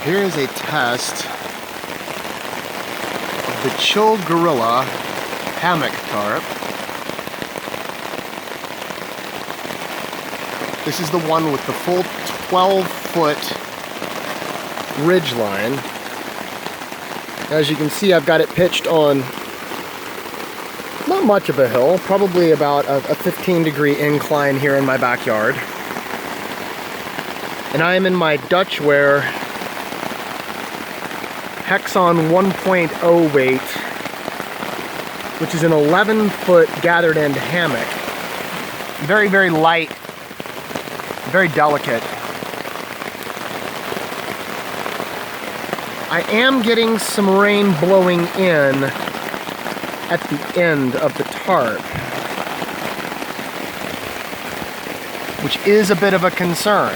Here is a test of the Chill Gorilla Hammock Tarp. This is the one with the full 12-foot ridge line. As you can see, I've got it pitched on not much of a hill, probably about a 15-degree incline here in my backyard. And I am in my Dutchware Hexon 1.0 weight, which is an 11-foot gathered end hammock. Very, very light, very delicate. I am getting some rain blowing in at the end of the tarp, which is a bit of a concern.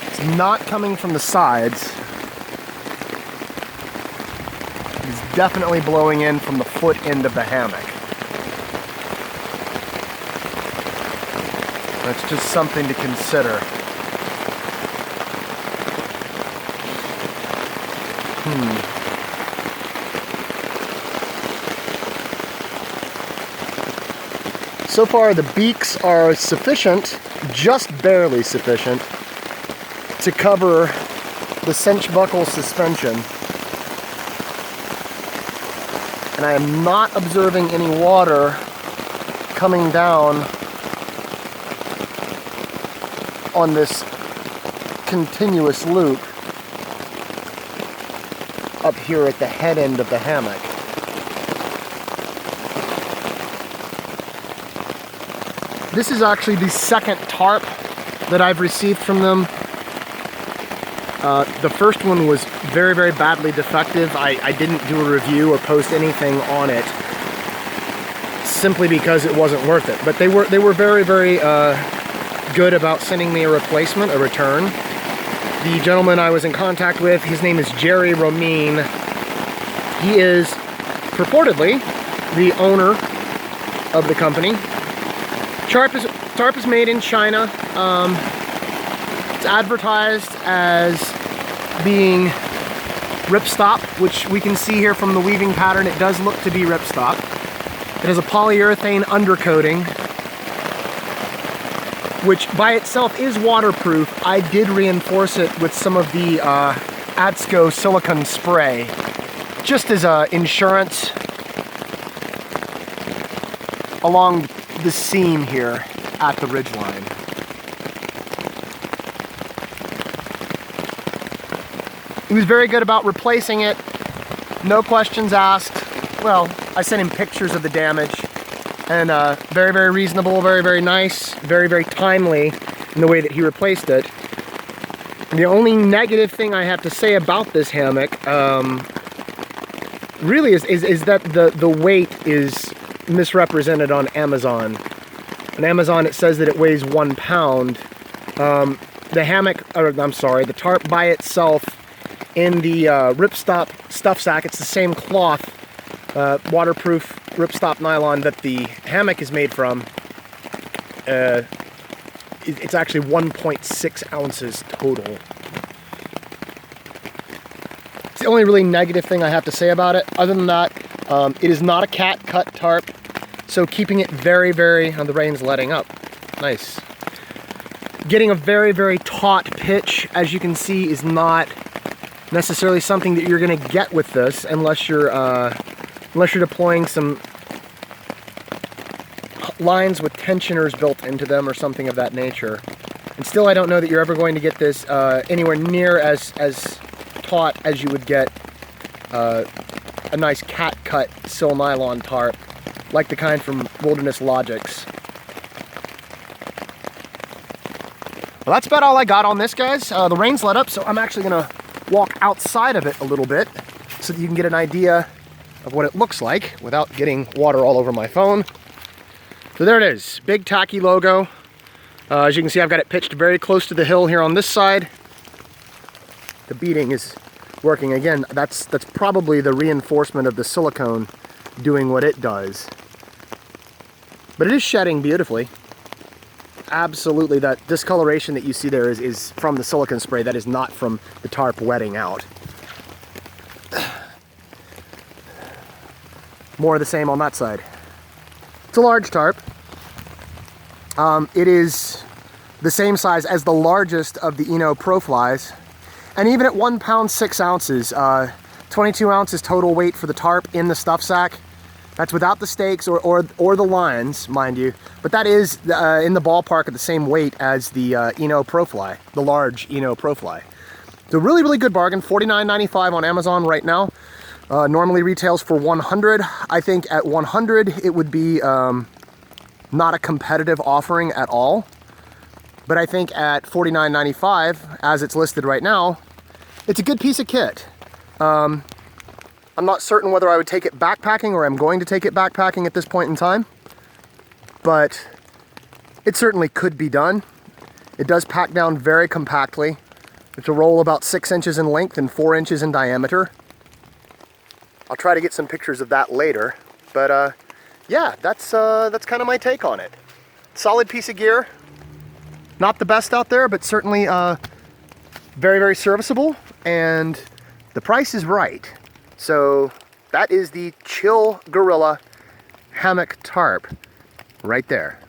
It's not coming from the sides. It's definitely blowing in from the foot end of the hammock. That's just something to consider. So far, the beaks are sufficient, just barely sufficient, to cover the cinch buckle suspension. And I am not observing any water coming down on this continuous loop up here at the head end of the hammock. This is actually the second tarp that I've received from them. The first one was very, very badly defective. I didn't do a review or post anything on it simply because it wasn't worth it. But they were very, very good about sending me a replacement, a return. The gentleman I was in contact with, his name is Jerry Romine. He is purportedly the owner of the company. Tarp is made in China. It's advertised as being ripstop, which we can see here from the weaving pattern. It does look to be ripstop. It has a polyurethane undercoating, which by itself is waterproof. I did reinforce it with some of the Adsco silicone spray, just as insurance along the seam here at the ridgeline. He was very good about replacing it, no questions asked. Well, I sent him pictures of the damage, and very, very reasonable, very, very nice, very, very timely in the way that he replaced it. And the only negative thing I have to say about this hammock really is that the weight is misrepresented on Amazon. On Amazon it says that it weighs 1 pound. The hammock, or I'm sorry, the tarp by itself in the ripstop stuff sack, it's the same cloth, waterproof ripstop nylon that the hammock is made from. It's actually 1.6 ounces total. It's the only really negative thing I have to say about it. Other than that, it is not a cat cut tarp, so keeping it very, very, the rain's letting up. Nice. Getting a very, very taut pitch, as you can see, is not necessarily something that you're going to get with this unless you're deploying some lines with tensioners built into them or something of that nature. And still, I don't know that you're ever going to get this anywhere near as taut as you would get a nice cat cut sil nylon tarp, like the kind from Wilderness Logics. Well, that's about all I got on this, guys. The rain's let up, so I'm actually gonna walk outside of it a little bit so that you can get an idea of what it looks like without getting water all over my phone. So there it is, big tacky logo. As you can see, I've got it pitched very close to the hill here on this side. The beading is working. Again, that's probably the reinforcement of the silicone doing what it does. But it is shedding beautifully. absolutely, that discoloration that you see there is from the silicone spray. That is not from the tarp wetting out. More of the same on that side. It's a large tarp. It is the same size as the largest of the Eno Pro Flies. And even at 1 pound 6 ounces, 22 ounces total weight for the tarp in the stuff sack. That's without the stakes or the lines, mind you. But that is in the ballpark of the same weight as the Eno Pro Fly, the large Eno Pro Fly. It's a really, really good bargain. $49.95 on Amazon right now. Normally retails for $100. I think at $100 it would be not a competitive offering at all. But I think at $49.95, as it's listed right now, it's a good piece of kit. I'm not certain whether I would take it backpacking or I'm going to take it backpacking at this point in time, but it certainly could be done. It does pack down very compactly. It's a roll about 6 inches in length and 4 inches in diameter. I'll try to get some pictures of that later, but yeah, that's kind of my take on it. Solid piece of gear. Not the best out there, but certainly very, very serviceable, and the price is right. So that is the Chill Gorilla Hammock Tarp right there.